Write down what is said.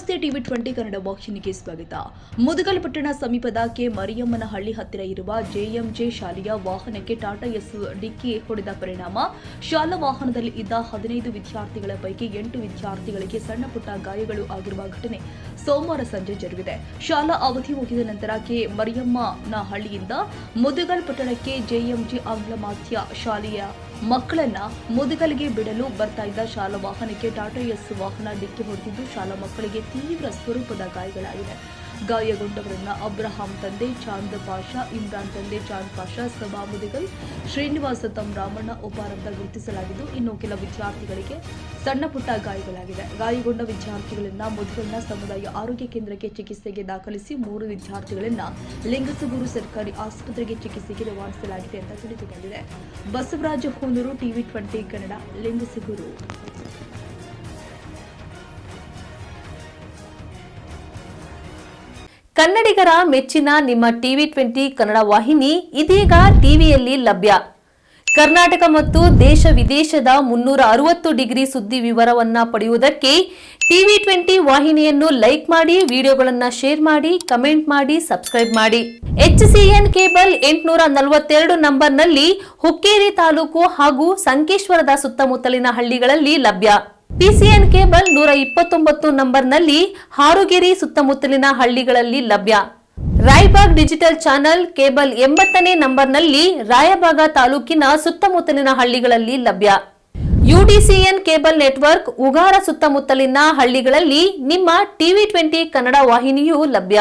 ನಮಸ್ತೆ ಟಿವಿ 20 ಕನ್ನಡ ವಾಹಿನಿಗೆ ಸ್ವಾಗತ. ಮುದಗಲ್ ಪಟ್ಟಣ ಸಮೀಪದ ಕೆ ಮರಿಯಮ್ಮನಹಳ್ಳಿ ಹತ್ತಿರ ಇರುವ ಜೆಎಂಜೆ ಶಾಲೆಯ ವಾಹನಕ್ಕೆ ಟಾಟಾ ಎಸ್ ಡಿಕ್ಕಿ ಹೊಡೆದ ಪರಿಣಾಮ ಶಾಲಾ ವಾಹನದಲ್ಲಿ ಇದ್ದ 15 ವಿದ್ಯಾರ್ಥಿಗಳ ಪೈಕಿ 8 ವಿದ್ಯಾರ್ಥಿಗಳಿಗೆ ಸಣ್ಣ ಪುಟ್ಟ ಗಾಯಗಳು ಆಗಿರುವ ಘಟನೆ ಸೋಮವಾರ ಸಂಜೆ ಜರುಗಿದೆ. ಶಾಲಾ ಅವಧಿ ಮುಗಿದ ನಂತರ ಕೆ ಮರಿಯಮ್ಮನಹಳ್ಳಿಯಿಂದ ಮುದಗಲ್ ಪಟ್ಟಣಕ್ಕೆ ಜೆಎಂಜೆ ಆಂಗ್ಲ ಮಾಧ್ಯಮ ಶಾಲೆಯ ಮಕ್ಕಳನ್ನ ಮುದಗಲ್ಗೆ ಬಿಡಲು ಬರ್ತಾ ಇದ್ದ ಶಾಲಾ ವಾಹನಕ್ಕೆ ಟಾಟಾ ಎಸ್ ವಾಹನ ಡಿಕ್ಕಿ ಹೊಡೆದಿದ್ದು ಶಾಲಾ ಮಕ್ಕಳಿಗೆ ತೀವ್ರ ಸ್ವರೂಪದ ಗಾಯಗಳಾಗಿದೆ. ಗಾಯಗೊಂಡವರನ್ನ ಅಬ್ರಹಾಂ ತಂದೆ ಚಾಂದ್ ಪಾಷಾ, ಇಮ್ರಾನ್ ತಂದೆ ಚಾಂದ್ ಪಾಷಾ, ಸಭಾ ಮುದಗಲ್, ಶ್ರೀನಿವಾಸ ತಮ್ಮ ರಾಮಣ್ಣ ಉಪಾರಂತ ಗುರುತಿಸಲಾಗಿದ್ದು, ಇನ್ನು ಕೆಲ ವಿದ್ಯಾರ್ಥಿಗಳಿಗೆ ಸಣ್ಣ ಪುಟ್ಟ ಗಾಯಗಳಾಗಿದೆ. ಗಾಯಗೊಂಡ ವಿದ್ಯಾರ್ಥಿಗಳನ್ನ ಮುದಗಲ್ನ ಸಮುದಾಯ ಆರೋಗ್ಯ ಕೇಂದ್ರಕ್ಕೆ ಚಿಕಿತ್ಸೆಗೆ ದಾಖಲಿಸಿ 3 ವಿದ್ಯಾರ್ಥಿಗಳನ್ನ ಲಿಂಗಸಗೂರು ಸರ್ಕಾರಿ ಆಸ್ಪತ್ರೆಗೆ ಚಿಕಿತ್ಸೆಗೆ ರವಾನಿಸಲಾಗಿದೆ ಅಂತ ತಿಳಿದುಬಂದಿದೆ. ಬಸವರಾಜ ಹೂನೂರು, ಟಿವಿ 20 ಕನ್ನಡ, ಲಿಂಗಸಗೂರು. ಕನ್ನಡಿಗರ ಮೆಚ್ಚಿನ ನಿಮ್ಮ ಟಿವಿ 20 ಕನ್ನಡ ವಾಹಿನಿ ಇದೀಗ ಟಿವಿಯಲ್ಲಿ ಲಭ್ಯ. ಕರ್ನಾಟಕ ಮತ್ತು ದೇಶ ವಿದೇಶದ 360 ಡಿಗ್ರಿ ಸುದ್ದಿ ವಿವರವನ್ನ ಪಡೆಯುವುದಕ್ಕೆ ಟಿವಿ 20 ವಾಹಿನಿಯನ್ನು ಲೈಕ್ ಮಾಡಿ, ವಿಡಿಯೋಗಳನ್ನು ಶೇರ್ ಮಾಡಿ, ಕಮೆಂಟ್ ಮಾಡಿ, ಸಬ್ಸ್ಕ್ರೈಬ್ ಮಾಡಿ. HCN ಕೇಬಲ್ 842 ನಂಬರ್ನಲ್ಲಿ ಹುಕ್ಕೇರಿ ತಾಲೂಕು ಹಾಗೂ ಸಂಕೇಶ್ವರದ ಸುತ್ತಮುತ್ತಲಿನ ಹಳ್ಳಿಗಳಲ್ಲಿ ಲಭ್ಯ. PCN ಕೇಬಲ್ 129 ನಂಬರ್ನಲ್ಲಿ ಹಾರುಗೆರೆ ಸುತ್ತಮುತ್ತಲಿನ ಹಳ್ಳಿಗಳಲ್ಲಿ ಲಭ್ಯ. ರಾಯಬಾಗ್ ಡಿಜಿಟಲ್ ಚಾನೆಲ್ ಕೇಬಲ್ 80ನೇ ನಂಬರ್ನಲ್ಲಿ ರಾಯಬಾಗ ತಾಲೂಕಿನ ಸುತ್ತಮುತ್ತಲಿನ ಹಳ್ಳಿಗಳಲ್ಲಿ ಲಭ್ಯ. UDCN ಕೇಬಲ್ ನೆಟ್ವರ್ಕ್ ಉಗಾರ ಸುತ್ತಮುತ್ತಲಿನ ಹಳ್ಳಿಗಳಲ್ಲಿ ನಿಮ್ಮ ಟಿವಿ 20 ಕನ್ನಡ ವಾಹಿನಿಯೂ ಲಭ್ಯ.